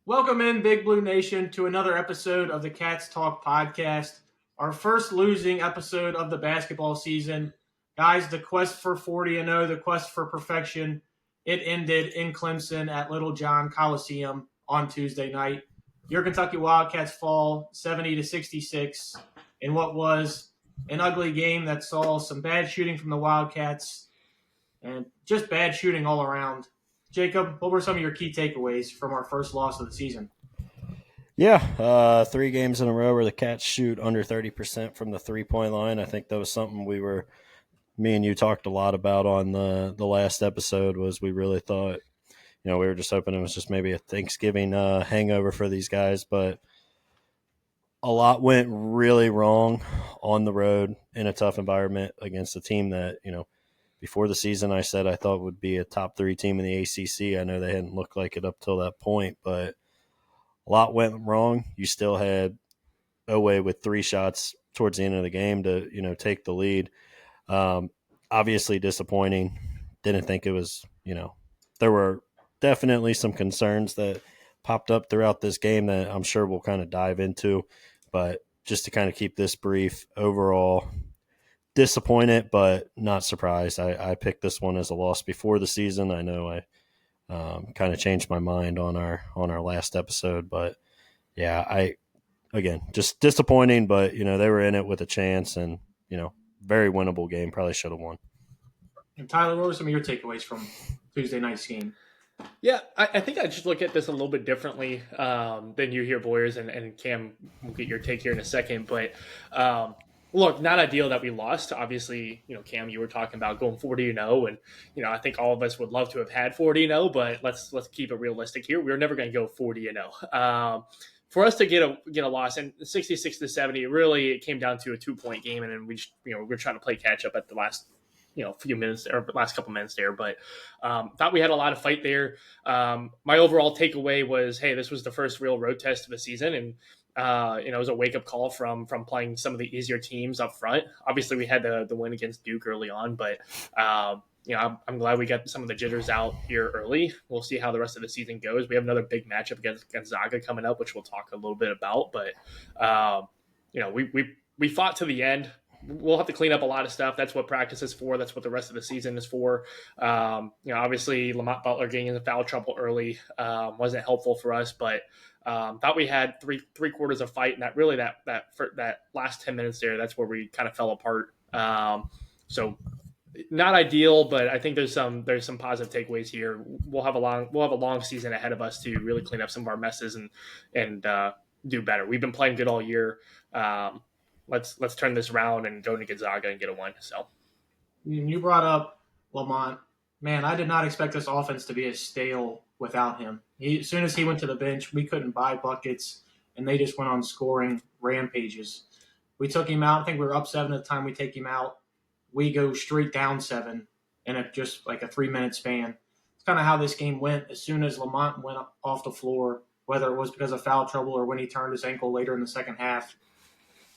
Welcome in, Big Blue Nation, to another episode of the Cats Talk podcast. Our first losing episode of the basketball season. Guys, the quest for 40-0, the quest for perfection, it ended in Clemson at Little John Coliseum on Tuesday night. Your Kentucky Wildcats fall 70-66 in what was an ugly game that saw some bad shooting from the Wildcats and just bad shooting all around. Jacob, what were some of your key takeaways from our first loss of the season? Yeah, 3 games in a row where the Cats shoot under 30% from the 3-point line. I think that was something me and you talked a lot about on the last episode. Was we really thought, we were just hoping it was just maybe a Thanksgiving hangover for these guys, but a lot went really wrong on the road in a tough environment against a team that before the season I said I thought would be a top 3 team in the ACC. I know they hadn't looked like it up till that point, but a lot went wrong. You still had Oweh with 3 shots towards the end of the game to take the lead. Obviously disappointing. Didn't think it was there were definitely some concerns that popped up throughout this game that I'm sure we'll kind of dive into. But just to kind of keep this brief, overall disappointed but not surprised. I picked this one as a loss before the season. I know I kind of changed my mind on our last episode, but yeah, again just disappointing. But they were in it with a chance, and very winnable game. Probably should have won. And Tyler, what were some of your takeaways from Tuesday night's game? Yeah, I think I just look at this a little bit differently than you here, Boyers, and Cam, we'll get your take here in a second. But look, not ideal that we lost. Obviously, Cam, you were talking about going 40-0, and I think all of us would love to have had 40-0, but let's keep it realistic here. We're never going to go 40-0. For us to get a loss, and 66-70, really it came down to a 2-point game, and then we're trying to play catch up at the last few minutes or last couple minutes there, but thought we had a lot of fight there. My overall takeaway was, hey, this was the first real road test of the season, and it was a wake up call from playing some of the easier teams up front. Obviously, we had the win against Duke early on, but I'm glad we got some of the jitters out here early. We'll see how the rest of the season goes. We have another big matchup against Gonzaga coming up, which we'll talk a little bit about. But we fought to the end. We'll have to clean up a lot of stuff. That's what practice is for. That's what the rest of the season is for. Obviously Lamont Butler getting into foul trouble early wasn't helpful for us, but thought we had three quarters of fight, and that last 10 minutes there, that's where we kind of fell apart. So not ideal, but I think there's some positive takeaways here. We'll have a long season ahead of us to really clean up some of our messes and do better. We've been playing good all year. Let's turn this around and go to Gonzaga and get a win. So, you brought up Lamont. Man, I did not expect this offense to be as stale without him. As soon as he went to the bench, we couldn't buy buckets, and they just went on scoring rampages. We took him out. I think we were up 7 at the time we take him out. We go straight down 7 in just like a 3-minute span. It's kind of how this game went. As soon as Lamont went off the floor, whether it was because of foul trouble or when he turned his ankle later in the second half,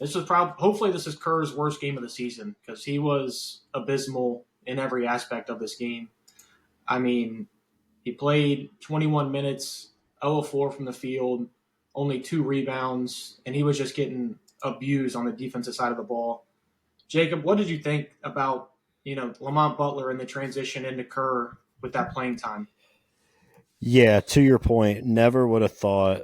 hopefully this is Kerr's worst game of the season, because he was abysmal in every aspect of this game. I mean, he played 21 minutes, 0 of 4 from the field, only 2 rebounds, and he was just getting abused on the defensive side of the ball. Jacob, what did you think about Lamont Butler and the transition into Kerr with that playing time? Yeah, to your point, never would have thought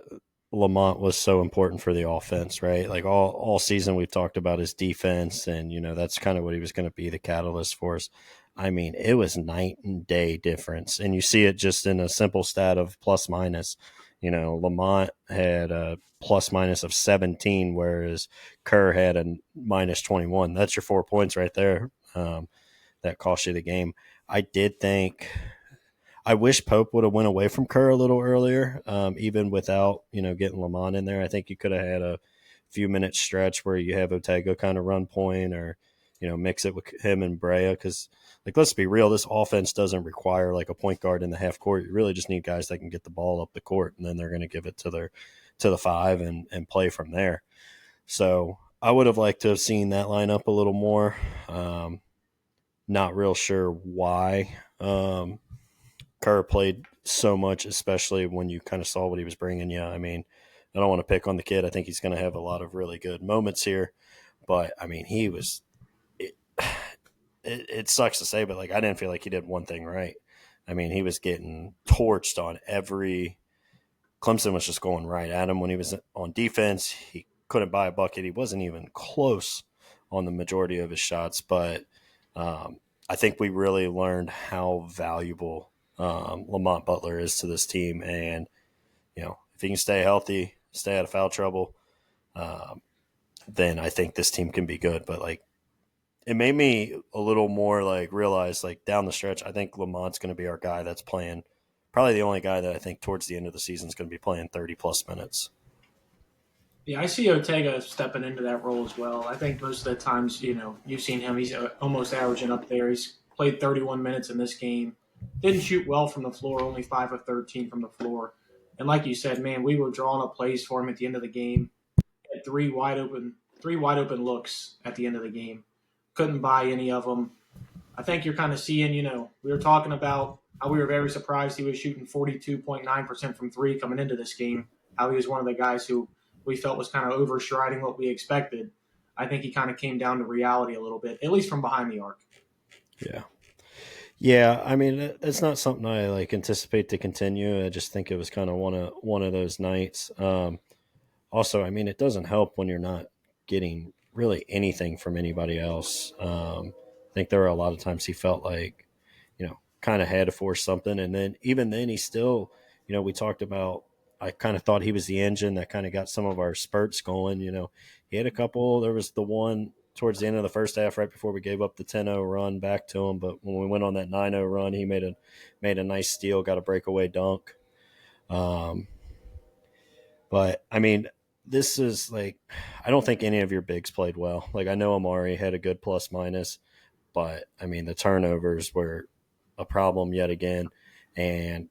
Lamont was so important for the offense, right? Like all season we've talked about his defense, and that's kind of what he was going to be, the catalyst for us. I mean, it was night and day difference, and you see it just in a simple stat of plus minus. Lamont had a plus minus of 17, whereas Kerr had a minus 21. That's your 4 points right there. That cost you the game. I wish Pope would have went away from Kerr a little earlier, even without, getting Lamont in there. I think you could have had a few minute stretch where you have Otego kind of run point, or, mix it with him and Brea. Because, let's be real, this offense doesn't require like a point guard in the half court. You really just need guys that can get the ball up the court, and then they're going to give it to the 5 and play from there. So I would have liked to have seen that line up a little more. Not real sure why. Kerr played so much, especially when you kind of saw what he was bringing you. I mean, I don't want to pick on the kid. I think he's going to have a lot of really good moments here. But, I mean, he was it sucks to say, but, like, I didn't feel like he did one thing right. I mean, he was getting torched on every – Clemson was just going right at him when he was on defense. He couldn't buy a bucket. He wasn't even close on the majority of his shots. But I think we really learned how valuable Lamont Butler is to this team. And, you know, if he can stay healthy, stay out of foul trouble, then I think this team can be good. But, like, it made me a little more, like, realize, like, down the stretch, I think Lamont's going to be our guy that's playing – probably the only guy that I think towards the end of the season is going to be playing 30-plus minutes. Yeah, I see Ortega stepping into that role as well. I think most of the times, you know, you've seen him. He's almost averaging up there. He's played 31 minutes in this game. Didn't shoot well from the floor, only 5 of 13 from the floor. And like you said, man, we were drawing up plays for him at the end of the game. He had three wide open looks at the end of the game. Couldn't buy any of them. I think you're kind of seeing, you know, we were talking about how we were very surprised he was shooting 42.9% from three coming into this game, how he was one of the guys who we felt was kind of overstriding what we expected. I think he kind of came down to reality a little bit, at least from behind the arc. Yeah. Yeah, I mean, it's not something I, like, anticipate to continue. I just think it was kind of one of those nights. Also, I mean, it doesn't help when you're not getting really anything from anybody else. I think there were a lot of times he felt like, you know, kind of had to force something. And then even then he still, you know, we talked about, I kind of thought he was the engine that kind of got some of our spurts going. You know, he had a couple. There was the one towards the end of the first half right before we gave up the 10-0 run back to him. But when we went on that 9-0 run, he made a nice steal, got a breakaway dunk. But, I mean, this is, like, I don't think any of your bigs played well. Like, I know Amari had a good plus-minus, but, I mean, the turnovers were a problem yet again. And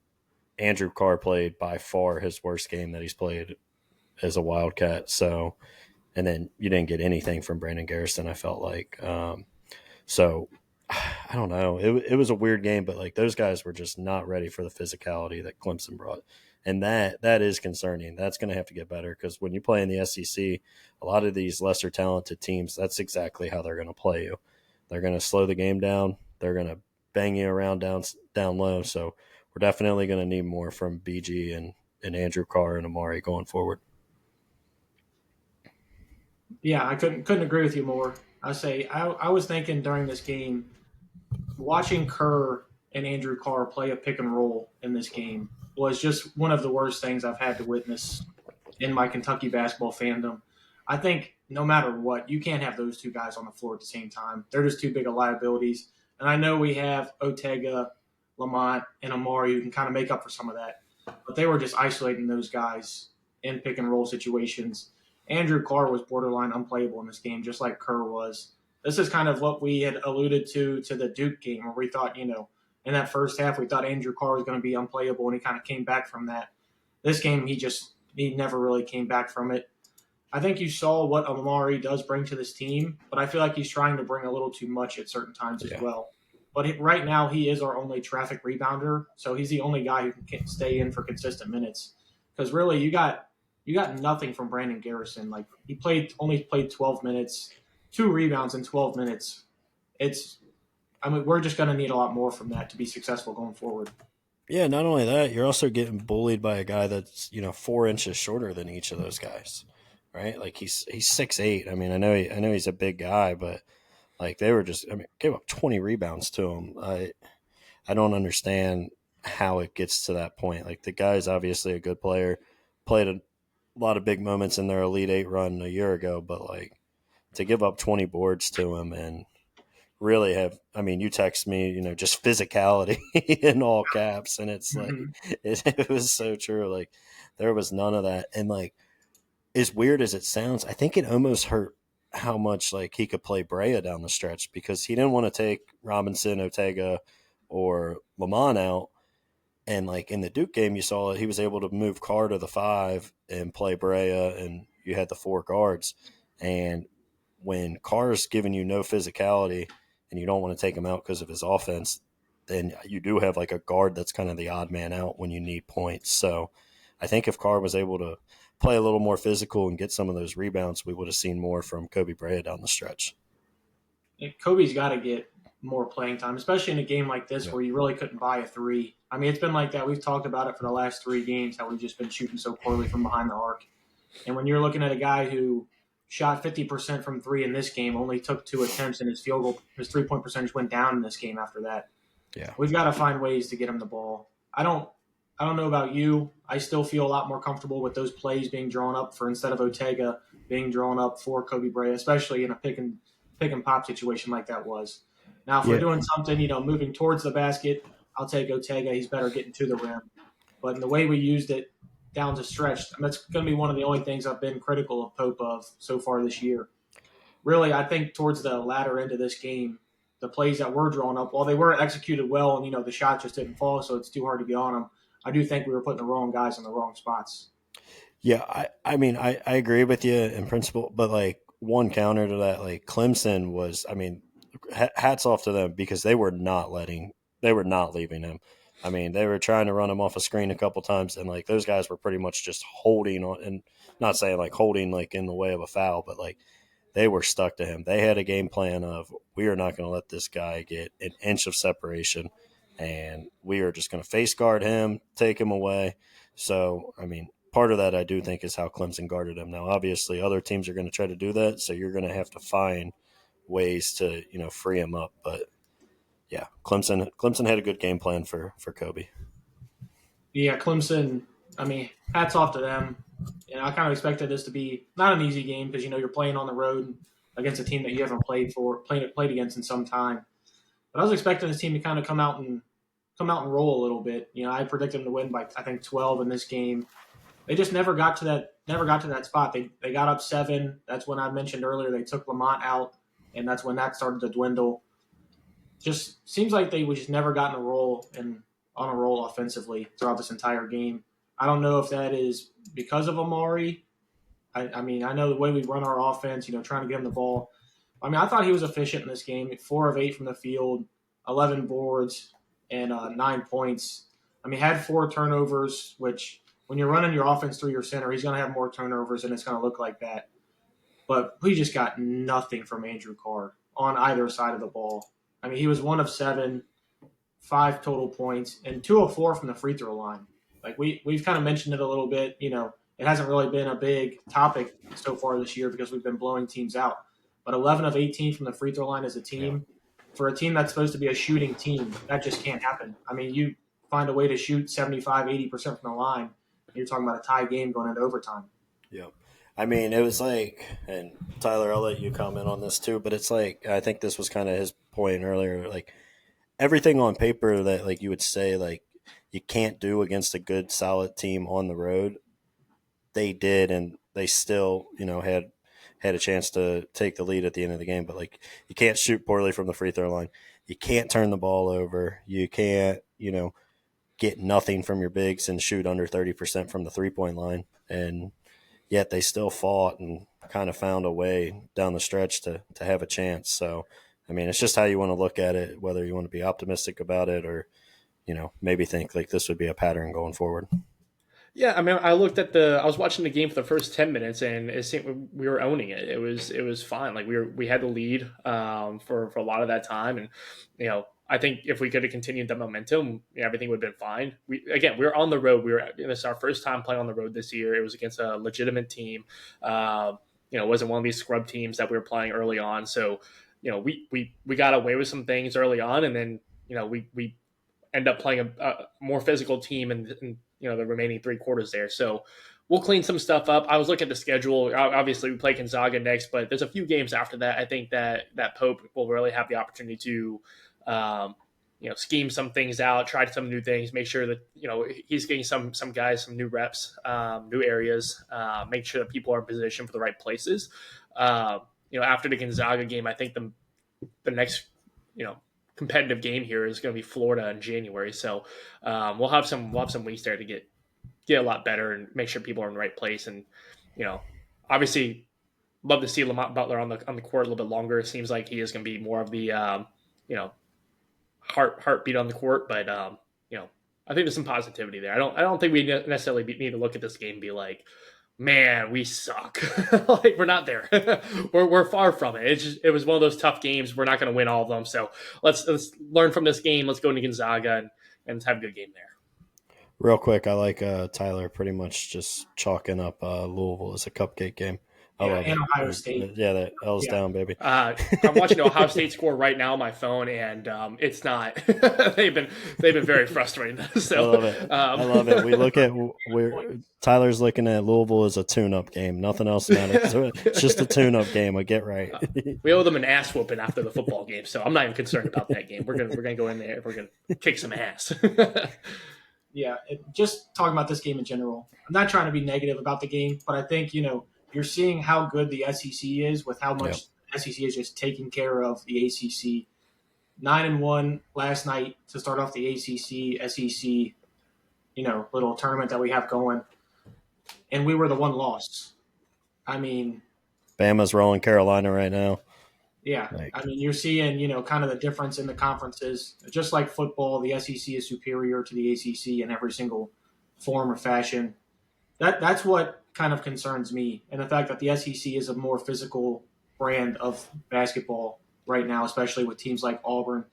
Andrew Carr played by far his worst game that he's played as a Wildcat. So, and then you didn't get anything from Brandon Garrison, I felt like. So, I don't know. It was a weird game, but, like, those guys were just not ready for the physicality that Clemson brought. And that is concerning. That's going to have to get better because when you play in the SEC, a lot of these lesser talented teams, that's exactly how they're going to play you. They're going to slow the game down. They're going to bang you around down low. So we're definitely going to need more from BG and Andrew Carr and Amari going forward. Yeah, I couldn't agree with you more. I was thinking during this game, watching Kerr and Andrew Carr play a pick and roll in this game was just one of the worst things I've had to witness in my Kentucky basketball fandom. I think no matter what, you can't have those two guys on the floor at the same time. They're just too big of liabilities. And I know we have Ortega, Lamont, and Amari who can kind of make up for some of that. But they were just isolating those guys in pick and roll situations. Andrew Carr was borderline unplayable in this game, just like Kerr was. This is kind of what we had alluded to the Duke game, where we thought, you know, in that first half, we thought Andrew Carr was going to be unplayable, and he kind of came back from that. This game, he never really came back from it. I think you saw what Amari does bring to this team, but I feel like he's trying to bring a little too much at certain times as well. But right now, he is our only traffic rebounder, so he's the only guy who can stay in for consistent minutes. Because really, you got nothing from Brandon Garrison. Like, he only played 12 minutes, 2 rebounds in 12 minutes. We're just going to need a lot more from that to be successful going forward. Yeah, not only that, you're also getting bullied by a guy that's, you know, 4 inches shorter than each of those guys, right? Like, he's 6'8". I mean, I know he's a big guy, but, like, they were just, I mean, gave up 20 rebounds to him. I don't understand how it gets to that point. Like, the guy's obviously a good player, played a lot of big moments in their Elite Eight run a year ago, but, like, to give up 20 boards to him and really have, I mean, you text me, you know, just physicality in all caps, and it's like, it was so true. Like, there was none of that. And, like, as weird as it sounds, I think it almost hurt how much, like, he could play Brea down the stretch because he didn't want to take Robinson, Ortega, or Lamont out. And, like, in the Duke game, you saw he was able to move Carr to the 5 and play Brea, and you had the 4 guards. And when Carr's giving you no physicality and you don't want to take him out because of his offense, then you do have like a guard that's kind of the odd man out when you need points. So I think if Carr was able to play a little more physical and get some of those rebounds, we would have seen more from Kobe Bryant down the stretch. Kobe's got to get more playing time, especially in a game like this where you really couldn't buy a three. I mean, it's been like that. We've talked about it for the last 3 games, how we've just been shooting so poorly from behind the arc. And when you're looking at a guy who shot 50% from 3 in this game, only took 2 attempts, and his 3-point percentage went down in this game after that. Yeah, we've got to find ways to get him the ball. I don't know about you. I still feel a lot more comfortable with those plays being drawn up for instead of Ortega being drawn up for Kobe Bryant, especially in a pick and pop situation like that was. Now, if we're doing something, moving towards the basket, I'll take Ortega. He's better getting to the rim. But in the way we used it down to stretch, that's going to be one of the only things I've been critical of Pope of so far this year. Really, I think towards the latter end of this game, the plays that were drawn up, while they were executed well and, the shot just didn't fall, so it's too hard to get on them, I do think we were putting the wrong guys in the wrong spots. Yeah, I mean, I agree with you in principle, but, like, one counter to that, like, Clemson was, I mean, hats off to them because they were not leaving him. I mean, they were trying to run him off a screen a couple times, and, like, those guys were pretty much just holding on, and not saying, like, holding, like, in the way of a foul, but, like, they were stuck to him. They had a game plan of, we are not going to let this guy get an inch of separation, and we are just going to face guard him, take him away. So, I mean, part of that I do think is how Clemson guarded him. Now, obviously, other teams are going to try to do that, so you're going to have to find ways to, free him up. But, yeah, Clemson had a good game plan for Kobe. Yeah, Clemson, I mean, hats off to them. And I kind of expected this to be not an easy game because, you're playing on the road against a team that you haven't played against in some time. But I was expecting this team to kind of come out and roll a little bit. I predicted them to win by, I think, 12 in this game. They just never got to that spot. They got up 7. That's when I mentioned earlier they took Lamont out, and that's when that started to dwindle. Just seems like they just never gotten on a roll offensively throughout this entire game. I don't know if that is because of Amari. I mean, I know the way we run our offense, trying to get him the ball. I mean, I thought he was efficient in this game. 4 of 8 from the field, 11 boards, and 9 points. I mean, had 4 turnovers, which when you're running your offense through your center, he's going to have more turnovers, and it's going to look like that. But we just got nothing from Andrew Carr on either side of the ball. I mean, he was 1 of 7, 5 total points, and 2 of 4 from the free throw line. Like we've kind of mentioned it a little bit. It hasn't really been a big topic so far this year because we've been blowing teams out. But 11 of 18 from the free throw line as a team, for a team that's supposed to be a shooting team, that just can't happen. I mean, you find a way to shoot 75, 80% from the line, you're talking about a tie game going into overtime. Yeah. I mean, it was like, and Tyler, I'll let you comment on this too, but it's like, I think this was kind of his point earlier, like everything on paper that like you would say, like, you can't do against a good, solid team on the road, they did, and they still, had a chance to take the lead at the end of the game. But, like, you can't shoot poorly from the free throw line. You can't turn the ball over. You can't, get nothing from your bigs and shoot under 30% from the three-point line. And yet they still fought and kind of found a way down the stretch to have a chance. So, I mean, it's just how you want to look at it, whether you want to be optimistic about it or, maybe think like this would be a pattern going forward. Yeah, I mean, I was watching the game for the first 10 minutes, and it seemed we were owning it. It was fine. Like we had the lead for a lot of that time, and I think if we could have continued the momentum, everything would have been fine. We were on the road. This is our first time playing on the road this year. It was against a legitimate team. It wasn't one of these scrub teams that we were playing early on. So, we got away with some things early on, and then we end up playing a more physical team in the remaining 3 quarters there. So we'll clean some stuff up. I was looking at the schedule. Obviously, we play Gonzaga next, but there's a few games after that. I think that Pope will really have the opportunity to, scheme some things out, try some new things, make sure that, he's getting some guys, some new reps, new areas, make sure that people are in position for the right places. After the Gonzaga game, I think the next, competitive game here is going to be Florida in January. So we'll have some weeks there to get a lot better and make sure people are in the right place. And, obviously love to see Lamont Butler on the court a little bit longer. It seems like he is going to be more of the, heartbeat on the court, but I think there's some positivity there. I don't think we necessarily need to look at this game and be like, man, we suck. Like we're not there. we're far from it. It was one of those tough games. We're not going to win all of them. So let's learn from this game. Let's go into Gonzaga and have a good game there. Real quick, I like Tyler pretty much just chalking up Louisville as a cupcake game. I love and it. Ohio State. Yeah, that L's down, baby. I'm watching Ohio State score right now on my phone, and it's not. they've been very frustrating. So I love it. We look at Tyler's looking at Louisville as a tune-up game. Nothing else matters. It's just a tune-up game. I get right. We owe them an ass whooping after the football game, so I'm not even concerned about that game. We're gonna go in there. We're gonna kick some ass. Yeah, just talking about this game in general. I'm not trying to be negative about the game, but I think you're seeing how good the SEC is with how much the SEC is just taking care of the ACC. 9-1 last night to start off the ACC, SEC, little tournament that we have going. And we were the one loss. I mean, Bama's rolling Carolina right now. Yeah. You're seeing, kind of the difference in the conferences. Just like football, the SEC is superior to the ACC in every single form or fashion. That's what kind of concerns me. And the fact that the SEC is a more physical brand of basketball right now, especially with teams like Auburn.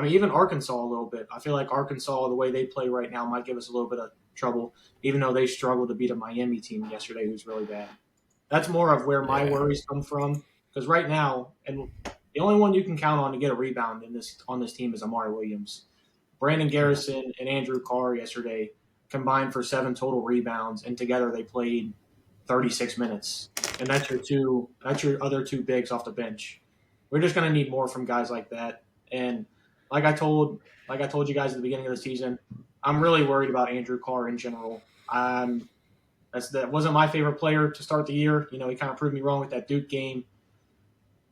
Even Arkansas a little bit. I feel like Arkansas, the way they play right now, might give us a little bit of trouble, even though they struggled to beat a Miami team yesterday who's really bad. That's more of where my worries come from. Because right now, and the only one you can count on to get a rebound on this team is Amari Williams. Brandon Garrison and Andrew Carr yesterday combined for 7 total rebounds, and together they played 36 minutes. And that's your other two bigs off the bench. We're just going to need more from guys like that. And like I told you guys at the beginning of the season, I'm really worried about Andrew Carr in general. That wasn't my favorite player to start the year. He kind of proved me wrong with that Duke game.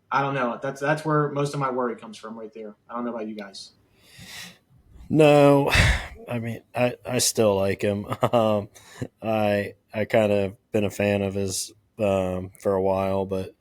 I don't know. That's where most of my worry comes from right there. I don't know about you guys. No, I still like him. I kind of been a fan of his for a while, but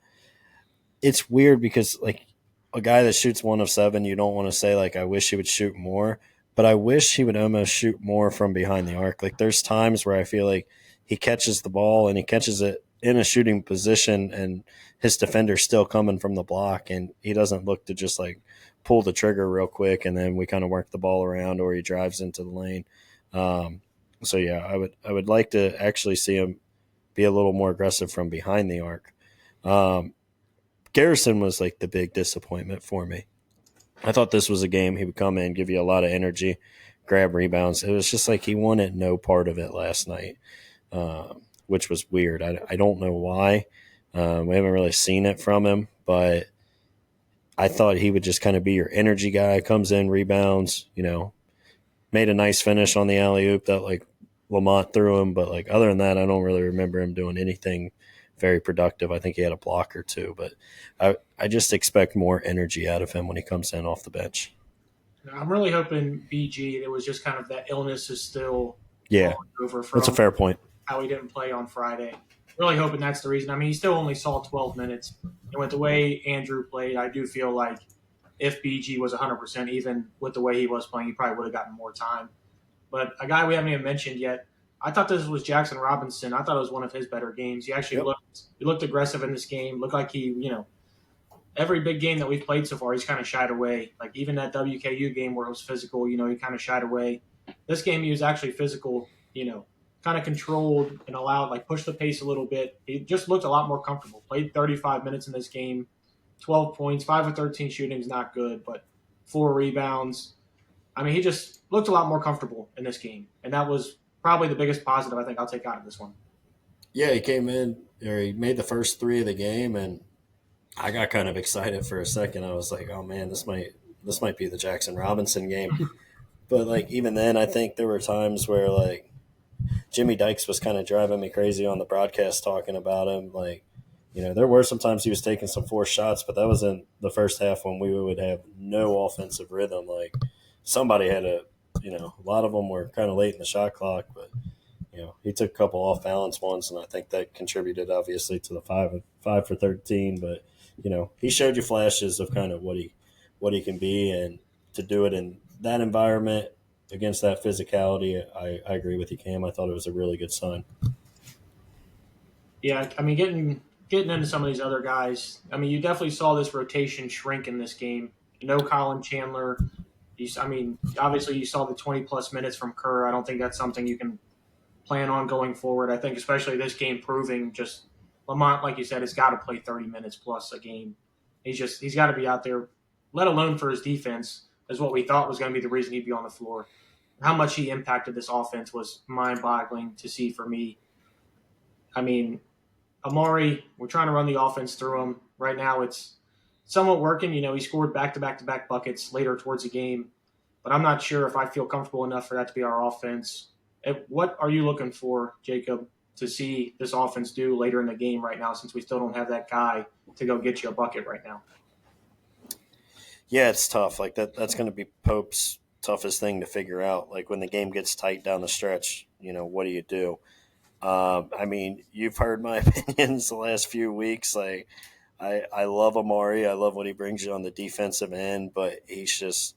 it's weird because like a guy that shoots 1 of 7, you don't want to say like I wish he would shoot more, but I wish he would almost shoot more from behind the arc. Like there's times where I feel like he catches the ball and he catches it in a shooting position and his defender's still coming from the block and he doesn't look to just like pull the trigger real quick and then we kind of work the ball around or he drives into the lane. So yeah, I would like to actually see him be a little more aggressive from behind the arc. Garrison was like the big disappointment for me. I thought this was a game he would come in, give you a lot of energy, grab rebounds. It was just like he wanted no part of it last night, which was weird. I don't know why. We haven't really seen it from him, but I thought he would just kind of be your energy guy, comes in, rebounds, made a nice finish on the alley-oop that like Lamont threw him. But like other than that, I don't really remember him doing anything very productive. I think he had a block or two, but I just expect more energy out of him when he comes in off the bench. I'm really hoping BG, it was just kind of that illness is still over from that's a fair point. How he didn't play on Friday. Really hoping that's the reason. He still only saw 12 minutes. And with the way Andrew played, I do feel like if BG was 100%, even with the way he was playing, he probably would have gotten more time. But a guy we haven't even mentioned yet, I thought this was Jackson Robinson. I thought it was one of his better games. He actually looked aggressive in this game. Looked like he, every big game that we've played so far, he's kind of shied away. Like even that WKU game where it was physical, he kind of shied away. This game he was actually physical, kind of controlled and allowed, like push the pace a little bit. He just looked a lot more comfortable. Played 35 minutes in this game, 12 points, 5 of 13 shooting is not good, but 4 rebounds. He just looked a lot more comfortable in this game, and that was probably the biggest positive I think I'll take out of this one. Yeah, he came in, or he made the first 3 of the game, and I got kind of excited for a second. I was like, oh man, this might be the Jackson Robinson game. But like even then, I think there were times where like Jimmy Dykes was kind of driving me crazy on the broadcast talking about him. Like, there were some times he was taking some forced shots, but that was in the first half when we would have no offensive rhythm. Like somebody had a lot of them were kind of late in the shot clock, but he took a couple off balance ones, and I think that contributed obviously to the 5 for 13. But he showed you flashes of kind of what he can be, and to do it in that environment against that physicality, I agree with you, Cam. I thought it was a really good sign. Yeah, I mean, getting into some of these other guys. I mean, you definitely saw this rotation shrink in this game. No Colin Chandler. I mean, obviously you saw the 20-plus minutes from Kerr. I don't think that's something you can plan on going forward. I think especially this game proving just Lamont, like you said, has got to play 30 minutes plus a game. He's got to be out there, let alone for his defense, is what we thought was going to be the reason he'd be on the floor. How much he impacted this offense was mind-boggling to see for me. I mean, Amari, we're trying to run the offense through him. Right now it's somewhat working. You know, he scored back-to-back-to-back buckets later towards the game, but I'm not sure if I feel comfortable enough for that to be our offense. What are you looking for, Jacob, to see this offense do later in the game right now, since we still don't have that guy to go get you a bucket right now? Yeah, it's tough. Like that's going to be Pope's toughest thing to figure out. Like when the game gets tight down the stretch, you know, what do you do? I mean, you've heard my opinions the last few weeks. Like, I love Amari. I love what he brings you on the defensive end, but he's just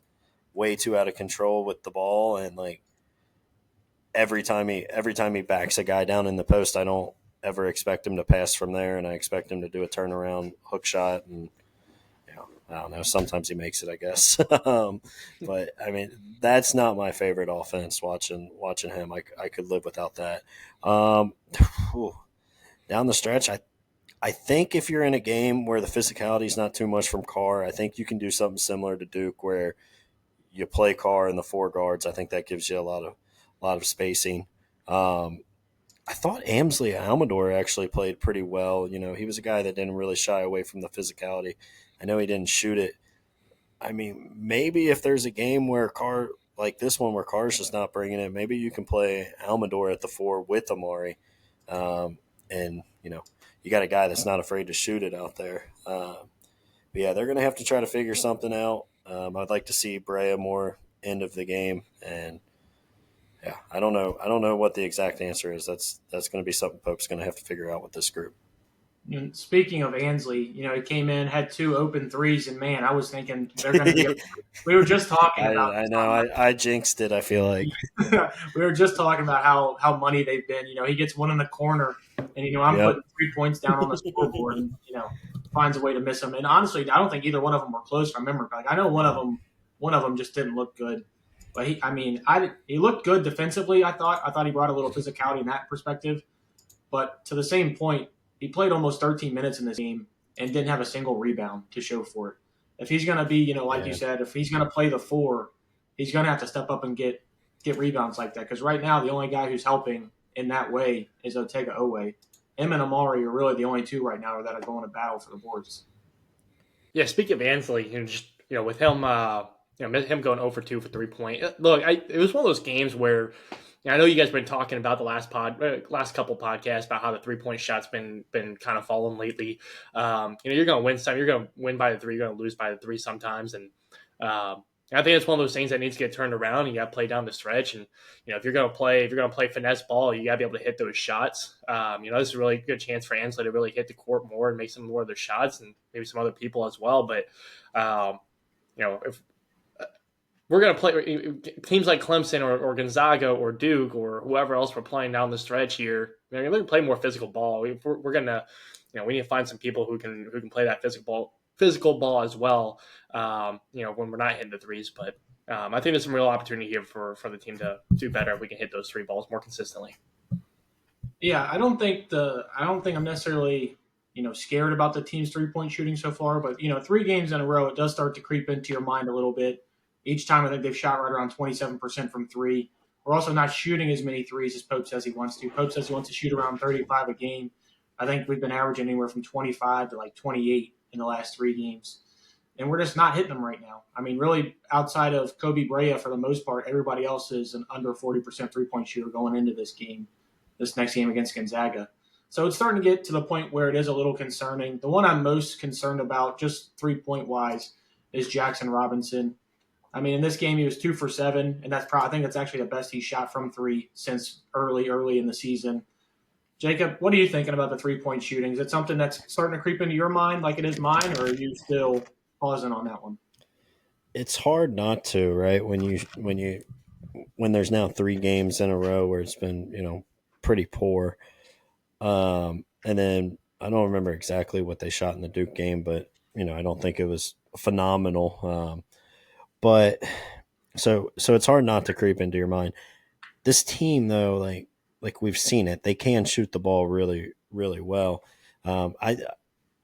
way too out of control with the ball. And like every time he backs a guy down in the post, I don't ever expect him to pass from there, and I expect him to do a turnaround hook shot. And I don't know. Sometimes he makes it, I guess. But I mean, that's not my favorite offense. Watching him, I could live without that. Down the stretch, I think if you're in a game where the physicality is not too much from Carr, I think you can do something similar to Duke, where you play Carr in the four guards. I think that gives you a lot of spacing. I thought Amsley Almador actually played pretty well. You know, he was a guy that didn't really shy away from the physicality. I know he didn't shoot it. I mean, maybe if there's a game where Carr, like this one where Carr's just not bringing it, maybe you can play Almador at the four with Amari. And, you know, you got a guy that's not afraid to shoot it out there. But yeah, they're going to have to try to figure something out. I'd like to see Brea more end of the game. And, yeah, I don't know what the exact answer is. That's going to be something Pope's going to have to figure out with this group. And speaking of Ansley, you know, he came in, had 2 open threes, and man, I was thinking they're going to be. We were just talking about. I know. I jinxed it. I feel like we were just talking about how money they've been. You know, he gets one in the corner, and you know, I'm putting 3 points down on the scoreboard, and you know, finds a way to miss them. And honestly, I don't think either one of them were close from memory. Like I know one of them just didn't look good, but he looked good defensively. I thought he brought a little physicality in that perspective, but to the same point. He played almost 13 minutes in this game and didn't have a single rebound to show for it. If he's going to be, you know, like you said, if he's going to play the 4, he's going to have to step up and get rebounds like that. Because right now, the only guy who's helping in that way is Otega Owe. Him and Amari are really the only 2 right now that are going to battle for the boards. Yeah, speaking of Ansley, with him, him going 0 for 2 for 3-point. Look, it was one of those games where. I know you guys have been talking about the last couple podcasts about how the 3-point shot's been kind of falling lately. You're going to win some. You're going to win by the 3. You're going to lose by the 3 sometimes. And I think it's one of those things that needs to get turned around. You got to play down the stretch. And if you're going to play finesse ball, you got to be able to hit those shots. This is a really good chance for Ansley to really hit the court more and make some more of their shots, and maybe some other people as well. But if we're going to play teams like Clemson or Gonzaga or Duke or whoever else we're playing down the stretch here. We're going to play more physical ball. We're going to, we need to find some people who can play that physical ball as well. When we're not hitting the threes. But I think there's some real opportunity here for the team to do better if we can hit those 3 balls more consistently. Yeah, I don't think I'm necessarily scared about the team's 3-point shooting so far. But 3 games in a row, it does start to creep into your mind a little bit. Each time I think they've shot right around 27% from 3. We're also not shooting as many threes as Pope says he wants to. Pope says he wants to shoot around 35 a game. I think we've been averaging anywhere from 25 to like 28 in the last 3 games. And we're just not hitting them right now. I mean, really, outside of Kobe Brea, for the most part, everybody else is an under 40% 3-point shooter going into this next game against Gonzaga. So it's starting to get to the point where it is a little concerning. The one I'm most concerned about, just 3-point wise, is Jackson Robinson. I mean, in this game, he was 2 for 7, and I think that's actually the best he shot from 3 since early in the season. Jacob, what are you thinking about the 3-point shooting? Is it something that's starting to creep into your mind like it is mine, or are you still pausing on that one? it's hard not to, right? When there's now 3 games in a row where it's been, pretty poor. And then I don't remember exactly what they shot in the Duke game, but I don't think it was phenomenal. But so it's hard not to creep into your mind. This team, though, like we've seen it, they can shoot the ball really, really well. I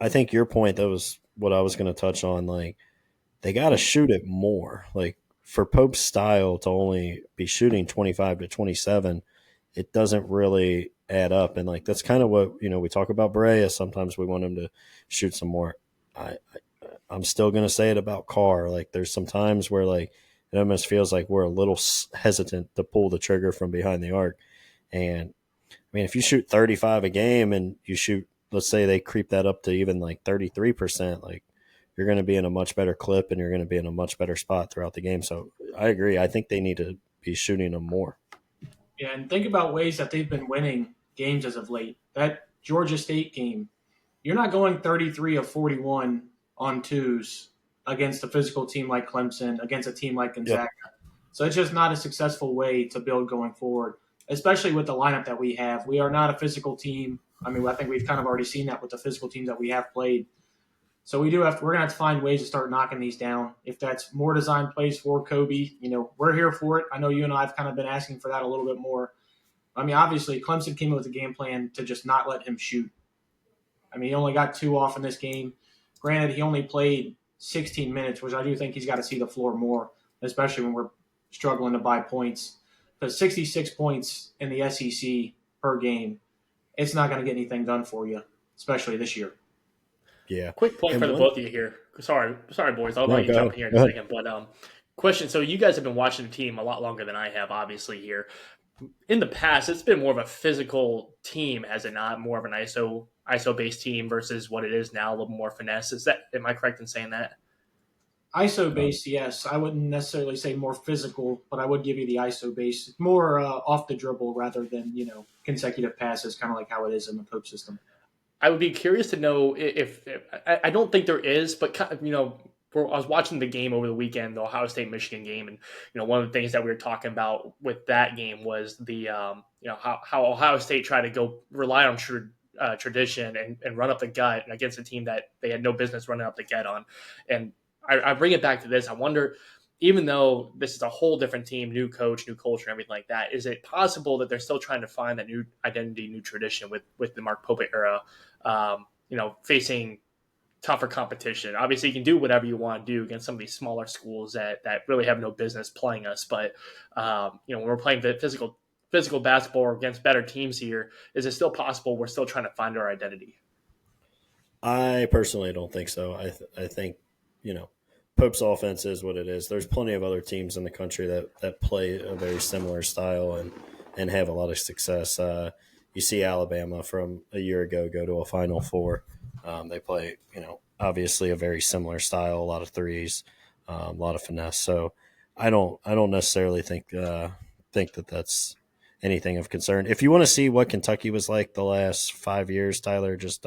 think your point, that was what I was going to touch on. Like, they got to shoot it more. Like, for Pope's style to only be shooting 25 to 27, it doesn't really add up. And like, that's kind of what, we talk about Barea. Sometimes we want him to shoot some more. I'm still going to say it about Carr. Like, there's some times where like it almost feels like we're a little hesitant to pull the trigger from behind the arc. And I mean, if you shoot 35 a game and you shoot, let's say they creep that up to even like 33%, like, you're going to be in a much better clip and you're going to be in a much better spot throughout the game. So I agree. I think they need to be shooting them more. Yeah, and think about ways that they've been winning games as of late. That Georgia State game, you're not going 33 of 41 on twos against a physical team like Clemson, against a team like Gonzaga. Yep. So it's just not a successful way to build going forward, especially with the lineup that we have. We are not a physical team. I mean, I think we've kind of already seen that with the physical teams that we have played. So we're going to have to find ways to start knocking these down. If that's more design plays for Kobe, we're here for it. I know you and I have kind of been asking for that a little bit more. I mean, obviously, Clemson came up with a game plan to just not let him shoot. I mean, he only got 2 off in this game. Granted, he only played 16 minutes, which I do think he's got to see the floor more, especially when we're struggling to buy points. But 66 points in the SEC per game, it's not going to get anything done for you, especially this year. Yeah. Quick point for the both of you here. Sorry, boys. I'll let you jump in here in a second. But question. So you guys have been watching the team a lot longer than I have, obviously, here. In the past, it's been more of a physical team, has it not? More of an ISO based team versus what it is now, a little more finesse. Am I correct in saying that? ISO based, yes. I wouldn't necessarily say more physical, but I would give you the ISO base. More off the dribble rather than, consecutive passes, kind of like how it is in the Pope system. I would be curious to know if I don't think there is, but I was watching the game over the weekend, the Ohio State Michigan game, and one of the things that we were talking about with that game was the how Ohio State tried to go rely on tradition and run up the gut against a team that they had no business running up the gut on, and I bring it back to this. I wonder, even though this is a whole different team, new coach, new culture, everything like that, is it possible that they're still trying to find that new identity, new tradition with the Mark Pope era, facing tougher competition? Obviously, you can do whatever you want to do against some of these smaller schools that really have no business playing us. But, when we're playing the physical basketball against better teams here, is it still possible we're still trying to find our identity? I personally don't think so. I think, Pope's offense is what it is. There's plenty of other teams in the country that play a very similar style and have a lot of success. You see Alabama from a year ago go to a Final Four. They play, obviously a very similar style, a lot of threes, a lot of finesse. So I don't necessarily think that that's anything of concern. If you want to see what Kentucky was like the last 5 years, Tyler, just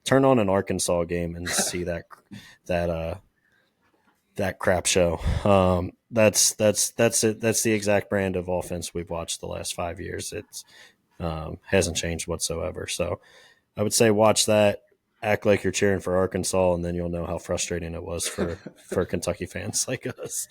turn on an Arkansas game and see that crap show. That's it. That's the exact brand of offense we've watched the last 5 years. It's hasn't changed whatsoever. So I would say watch that, act like you're cheering for Arkansas, and then you'll know how frustrating it was for Kentucky fans like us.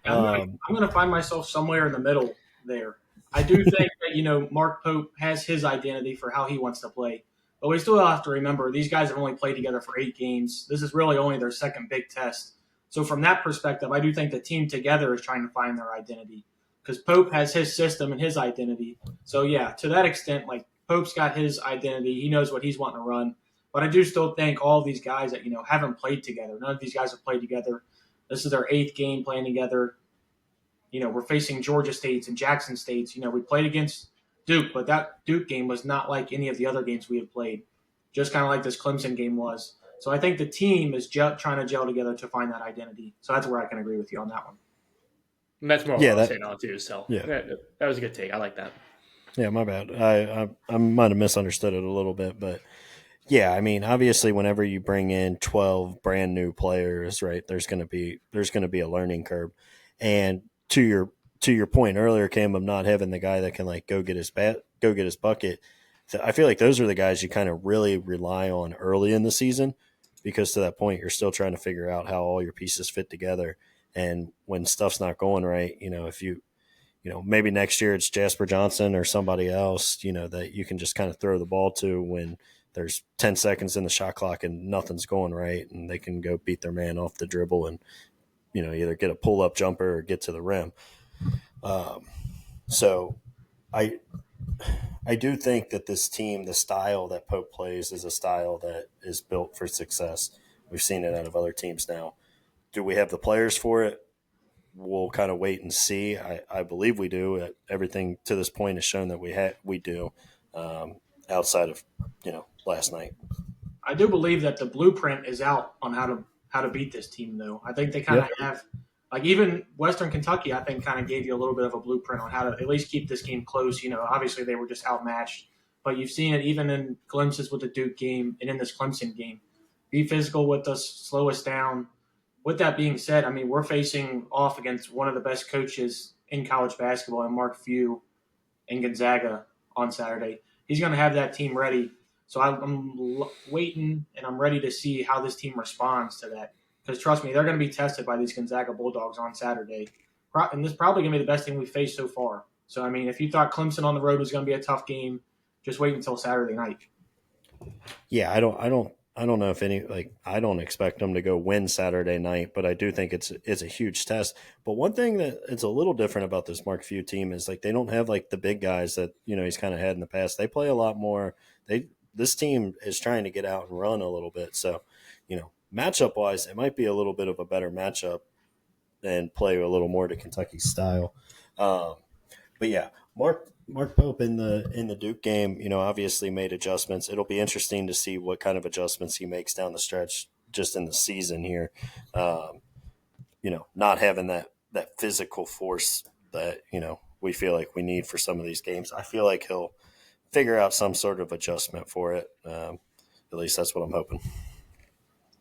I'm going to find myself somewhere in the middle there. I do think that, Mark Pope has his identity for how he wants to play. But we still have to remember these guys have only played together for 8 games. This is really only their second big test. So from that perspective, I do think the team together is trying to find their identity because Pope has his system and his identity. So, yeah, to that extent, like Pope's got his identity. He knows what he's wanting to run. But I do still think all of these guys that, haven't played together. None of these guys have played together. This is their 8th game playing together. We're facing Georgia States and Jackson States. We played against Duke, but that Duke game was not like any of the other games we have played, just kind of like this Clemson game was. So I think the team is trying to gel together to find that identity. So that's where I can agree with you on that one. And that's more what I was saying on too. So yeah, that was a good take. I like that. Yeah, my bad. I might have misunderstood it a little bit, but Yeah, I mean, obviously, whenever you bring in 12 brand new players, right, there's going to be a learning curve. And to your point earlier, Cam, of not having the guy that can like go get his bucket. I feel like those are the guys you kind of really rely on early in the season, because to that point, you're still trying to figure out how all your pieces fit together. And when stuff's not going right, if maybe next year it's Jasper Johnson or somebody else, that you can just kind of throw the ball to when there's 10 seconds in the shot clock and nothing's going right, and they can go beat their man off the dribble and, either get a pull up jumper or get to the rim. So I, I do think that this team, the style that Pope plays, is a style that is built for success. We've seen it out of other teams now. Do we have the players for it? We'll kind of wait and see. I believe we do. Everything to this point has shown that we do. Outside of last night. I do believe that the blueprint is out on how to beat this team, though. I think they kind of have, like, even Western Kentucky, I think, kind of gave you a little bit of a blueprint on how to at least keep this game close. Obviously they were just outmatched, but you've seen it even in glimpses with the Duke game and in this Clemson game. Be physical with us, slow us down. With that being said, I mean, we're facing off against one of the best coaches in college basketball, and Mark Few in Gonzaga on Saturday. He's going to have that team ready. So I'm waiting, and I'm ready to see how this team responds to that. Because trust me, they're going to be tested by these Gonzaga Bulldogs on Saturday. And this is probably going to be the best thing we've faced so far. So, I mean, if you thought Clemson on the road was going to be a tough game, just wait until Saturday night. Yeah, I don't know if I don't expect them to go win Saturday night, but I do think it's a huge test. But one thing that it's a little different about this Mark Few team is like they don't have like the big guys that he's kind of had in the past. They play a lot more. This team is trying to get out and run a little bit. So, matchup wise, it might be a little bit of a better matchup and play a little more to Kentucky's style. But yeah, Mark Pope in the Duke game, obviously made adjustments. It'll be interesting to see what kind of adjustments he makes down the stretch just in the season here. Not having that physical force that, we feel like we need for some of these games. I feel like he'll figure out some sort of adjustment for it. At least that's what I'm hoping.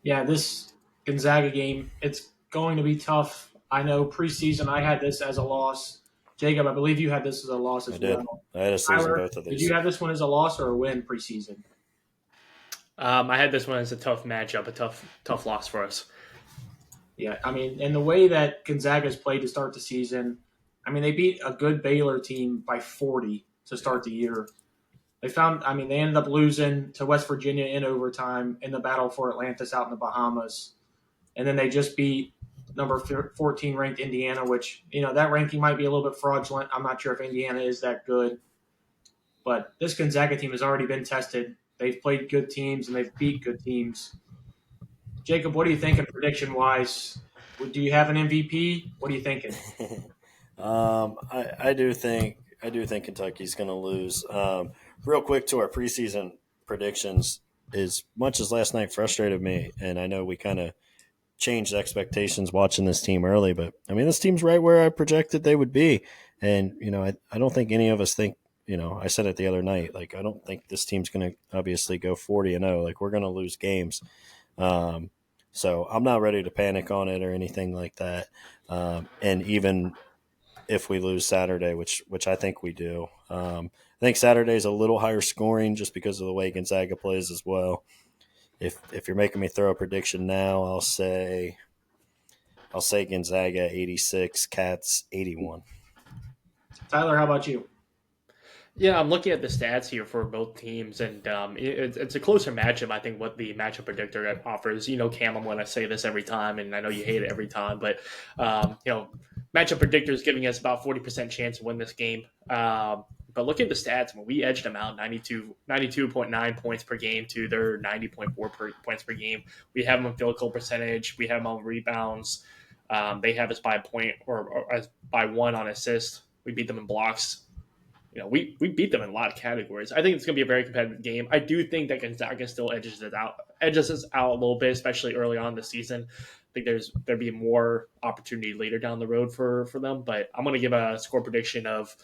Yeah, this Gonzaga game, it's going to be tough. I know preseason I had this as a loss. Jacob, I believe you had this as a loss as well. I had a season both of these. Did you have this one as a loss or a win preseason? I had this one as a tough matchup, a tough loss for us. Yeah, I mean, and the way that Gonzaga's played to start the season, I mean, they beat a good Baylor team by 40 to start the year. They ended up losing to West Virginia in overtime in the battle for Atlantis out in the Bahamas. And then they just beat number 14 ranked Indiana, which, that ranking might be a little bit fraudulent. I'm not sure if Indiana is that good. But this Gonzaga team has already been tested. They've played good teams and they've beat good teams. Jacob, what are you thinking prediction-wise? Do you have an MVP? What are you thinking? I do think Kentucky's going to lose. Real quick to our preseason predictions, as much as last night frustrated me, and I know we kind of changed expectations watching this team early, but I mean, this team's right where I projected they would be. And, I don't think any of us think, I said it the other night, like, I don't think this team's going to obviously go 40-0. Like, we're going to lose games. So I'm not ready to panic on it or anything like that. And even if we lose Saturday, which I think we do, I think Saturday's a little higher scoring just because of the way Gonzaga plays as well. If you're making me throw a prediction now, I'll say Gonzaga 86, Cats 81. Tyler, how about you? Yeah, I'm looking at the stats here for both teams, and it's a closer matchup. I think what the matchup predictor offers. Cam, I'm going to say this every time, and I know you hate it every time, but matchup predictor is giving us about 40% chance to win this game. But look at the stats. When we edged them out 92.9 points per game to their 90.4 points per game. We have them on field goal percentage. We have them on rebounds. They have us by a point or as by one on assists. We beat them in blocks. We beat them in a lot of categories. I think it's going to be a very competitive game. I do think that Gonzaga still edges us out a little bit, especially early on in the season. I think there'd be more opportunity later down the road for them. But I'm going to give a score prediction of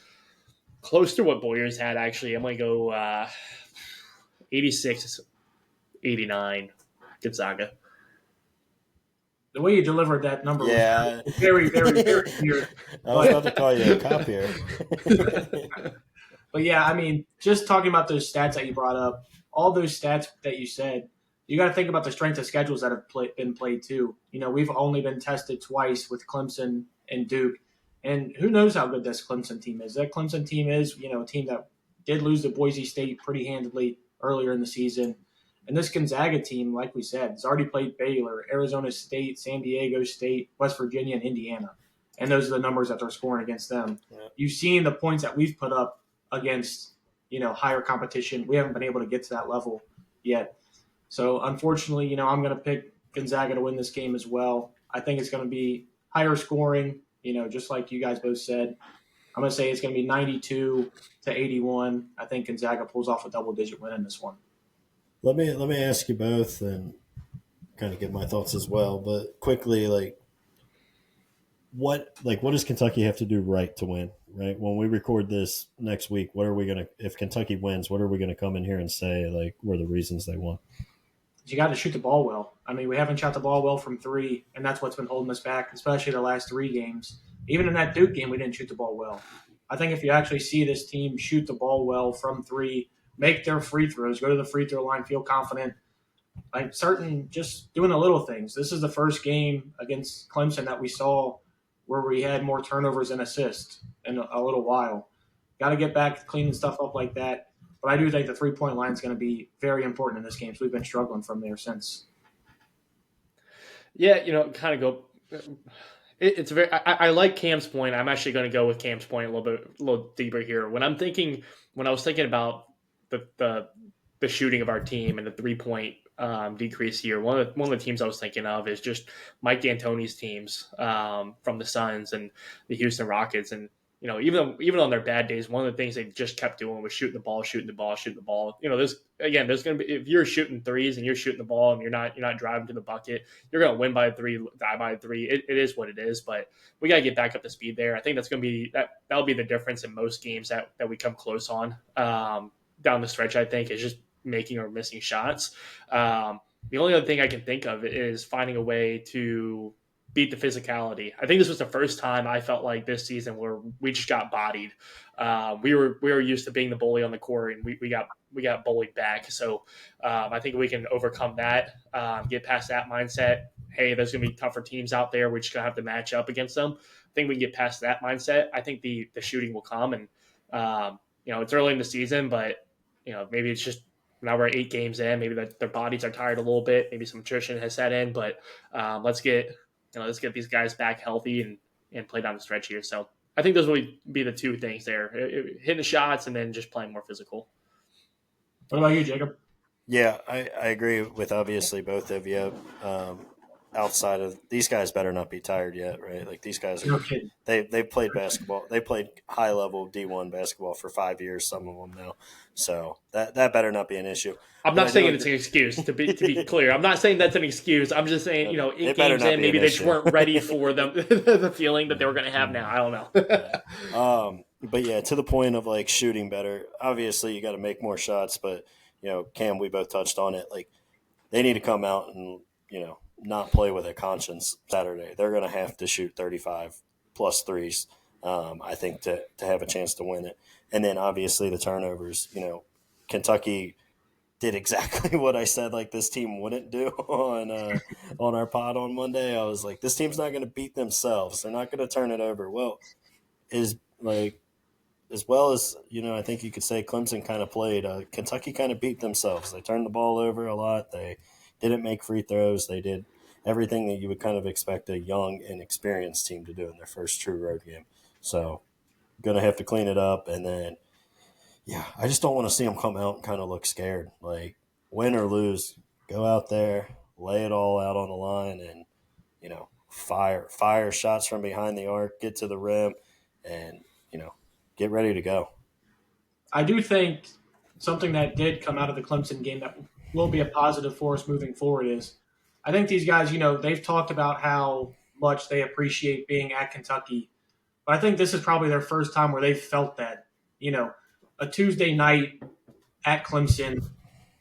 close to what Boyers had, actually. I'm going to go 86 89 Gonzaga. The way you delivered that number Yeah. was very, very, very weird. I was about to call you a cop here. But yeah, I mean, just talking about those stats that you brought up, all those stats that you said, you got to think about the strength of schedules that have been played too. You know, we've only been tested twice with Clemson and Duke, and who knows how good this Clemson team is. That Clemson team is, you know, a team that did lose to Boise State pretty handedly earlier in the season. And this Gonzaga team, like we said, has already played Baylor, Arizona State, San Diego State, West Virginia, and Indiana. And those are the numbers that they're scoring against them. Yeah. You've seen the points that we've put up against, you know, higher competition. We haven't been able to get to that level yet. So, unfortunately, you know, I'm going to pick Gonzaga to win this game as well. I think it's going to be higher scoring, you know, just like you guys both said. I'm going to say it's going to be 92 to 81. I think Gonzaga pulls off a double-digit win in this one. Let me ask you both and kind of get my thoughts as well. But quickly, what does Kentucky have to do right to win? Right, when we record this next week, what are we gonna? If Kentucky wins, what are we gonna come in here and say were the reasons they won? You got to shoot the ball well. I mean, we haven't shot the ball well from three, and that's what's been holding us back, especially the last 3 games. Even in that Duke game, we didn't shoot the ball well. I think if you actually see this team shoot the ball well from 3, make their free throws, go to the free throw line, feel confident, just doing the little things. This is the first game against Clemson that we saw where we had more turnovers and assists in a little while. Got to get back to cleaning stuff up like that. But I do think the 3-point line is going to be very important in this game. So we've been struggling from there since. Yeah, you know, kind of go. It's very. I like Cam's point. I'm actually going to go with Cam's point a little deeper here. When I was thinking about the shooting of our team and the 3-point decrease here, one of the teams I was thinking of is just Mike D'Antoni's teams from the Suns and the Houston Rockets. And you know, even on their bad days, one of the things they just kept doing was shooting the ball. You know, there's going to be, if you're shooting threes and you're shooting the ball and you're not driving to the bucket, you're going to win by 3, die by 3. It is what it is, but we got to get back up to speed there. I think that's going to be that'll be the difference in most games that we come close on down the stretch. I think is just making or missing shots. The only other thing I can think of is finding a way to beat the physicality. I think this was the first time I felt like this season where we just got bodied. We were used to being the bully on the court, and we got bullied back. So I think we can overcome that, get past that mindset. Hey, there's going to be tougher teams out there. We're just going to have to match up against them. I think we can get past that mindset. I think the shooting will come, and you know, it's early in the season, but you know, maybe it's just now we're 8 games in. Maybe their bodies are tired a little bit. Maybe some attrition has set in, but let's get these guys back healthy and play down the stretch here. So I think those will be the 2 things there: hitting the shots and then just playing more physical. What about you, Jacob? Yeah, I agree with obviously both of you. Outside of these guys, better not be tired yet, right? Like these guys, they played basketball. They played high level D1 basketball for 5 years. Some of them now, so that better not be an issue. I'm not saying it's an excuse. To be clear, I'm not saying that's an excuse. I'm just saying, you know, 8 games in, maybe they just weren't ready for the feeling that they were going to have now. I don't know. But yeah, to the point of like shooting better. Obviously, you got to make more shots. But you know, Cam, we both touched on it. Like they need to come out and not play with a conscience Saturday. They're going to have to shoot 35 plus threes, I think, to have a chance to win it. And then obviously the turnovers. You know, Kentucky did exactly what I said like this team wouldn't do on our pod on Monday. I was like, this team's not going to beat themselves. They're not going to turn it over. Well, as well as, I think you could say Clemson kind of played. Kentucky kind of beat themselves. They turned the ball over a lot. They didn't make free throws. They did everything that you would kind of expect a young and experienced team to do in their first true road game. So going to have to clean it up. And then, yeah, I just don't want to see them come out and kind of look scared. Like, win or lose, go out there, lay it all out on the line, and, fire shots from behind the arc, get to the rim, and, get ready to go. I do think something that did come out of the Clemson game that will be a positive for us moving forward is I think these guys, they've talked about how much they appreciate being at Kentucky. But I think this is probably their first time where they've felt that, a Tuesday night at Clemson,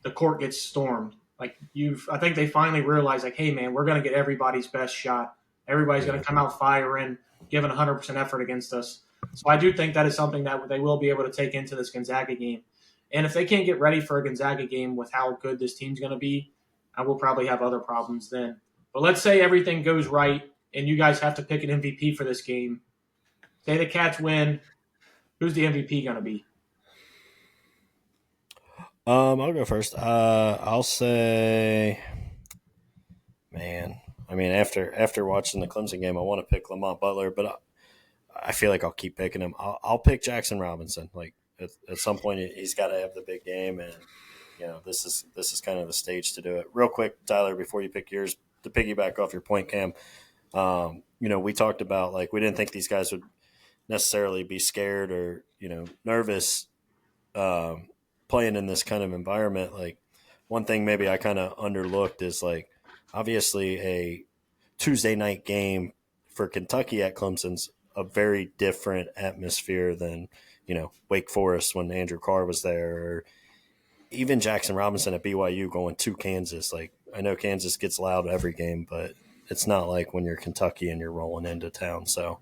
the court gets stormed. I think they finally realized, like, hey, man, we're going to get everybody's best shot. Everybody's going to come out firing, giving 100% effort against us. So I do think that is something that they will be able to take into this Gonzaga game. And if they can't get ready for a Gonzaga game with how good this team's going to be, I will probably have other problems then. But let's say everything goes right and you guys have to pick an MVP for this game. Say the Cats win. Who's the MVP going to be? I'll go first. I'll say, man. I mean, after watching the Clemson game, I want to pick Lamont Butler, but I feel like I'll keep picking him. I'll pick Jackson Robinson. Like at some point, he's got to have the big game, and this is kind of the stage to do it. Real quick, Tyler, before you pick yours, to piggyback off your point, Cam. We talked about, like, we didn't think these guys would necessarily be scared or nervous playing in this kind of environment. Like, one thing maybe I kind of underlooked is, like, obviously a Tuesday night game for Kentucky at Clemson's a very different atmosphere than Wake Forest when Andrew Carr was there, or even Jackson Robinson at BYU going to Kansas. Like, I know Kansas gets loud every game, but it's not like when you're Kentucky and you're rolling into town. So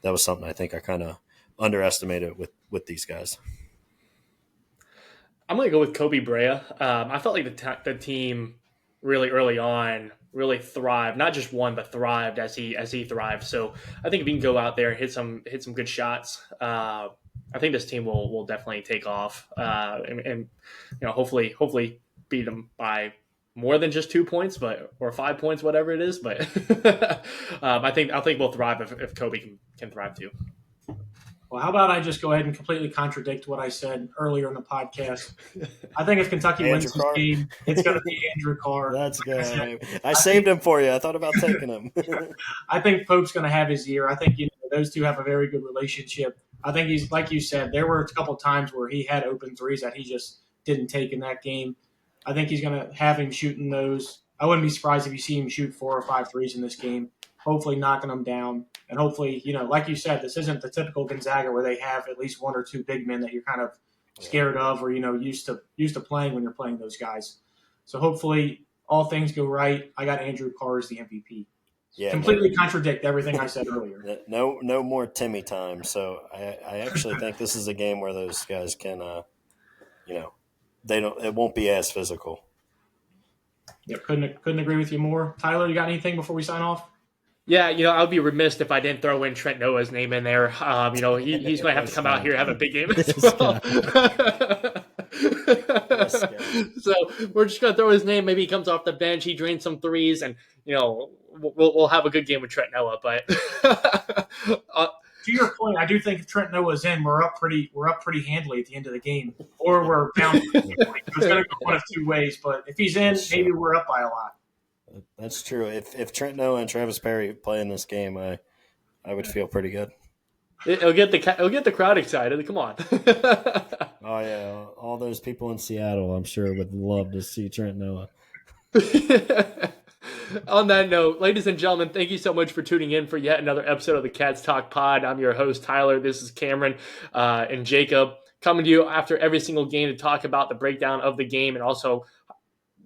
that was something I think I kind of underestimated with these guys. I'm going to go with Kobe Brea. I felt like the team really early on really thrived, not just won, but thrived as he thrived. So I think if he can go out there and hit some good shots, I think this team will definitely take off, and hopefully beat them by more than just 2 points, or 5 points, whatever it is. But I think we'll thrive if Kobe can thrive too. Well, how about I just go ahead and completely contradict what I said earlier in the podcast? I think if Kentucky wins this game, it's going to be Andrew Carr. That's good. I saved him for you. I thought about taking him. I think Pope's going to have his year. I think those two have a very good relationship. I think he's, like you said, there were a couple of times where he had open threes that he just didn't take in that game. I think he's going to have him shooting those. I wouldn't be surprised if you see him shoot 4 or 5 threes in this game, hopefully knocking them down. And hopefully, like you said, this isn't the typical Gonzaga where they have at least 1 or 2 big men that you're kind of scared of or, used to playing when you're playing those guys. So hopefully all things go right. I got Andrew Carr as the MVP. Yeah, completely contradict everything I said earlier. No more Timmy time. So I actually think this is a game where those guys can, it won't be as physical. Yeah, couldn't agree with you more. Tyler, you got anything before we sign off? Yeah, I would be remiss if I didn't throw in Trent Noah's name in there. He's going to have to come out here and have a big game as well. So we're just going to throw his name. Maybe he comes off the bench, he drains some threes, and we'll have a good game with Trent Noah. But to your point, I do think if Trent Noah's in, we're up pretty handily at the end of the game, or we're down. It's going to go one of 2 ways. But if he's in, maybe we're up by a lot. That's true. If Trent Noah and Travis Perry play in this game, I would feel pretty good. It'll get the crowd excited. Come on. Oh yeah, all those people in Seattle, I'm sure, would love to see Trent Noah. On that note, ladies and gentlemen, thank you so much for tuning in for yet another episode of the Cats Talk Pod. I'm your host, Tyler. This is Cam'Ron and Jacob, coming to you after every single game to talk about the breakdown of the game and also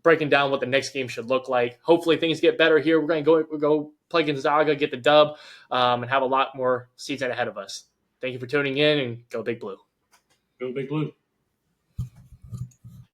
breaking down what the next game should look like. Hopefully things get better here. We're going to go play Gonzaga, get the dub, and have a lot more season ahead of us. Thank you for tuning in, and go Big Blue. Go Big Blue.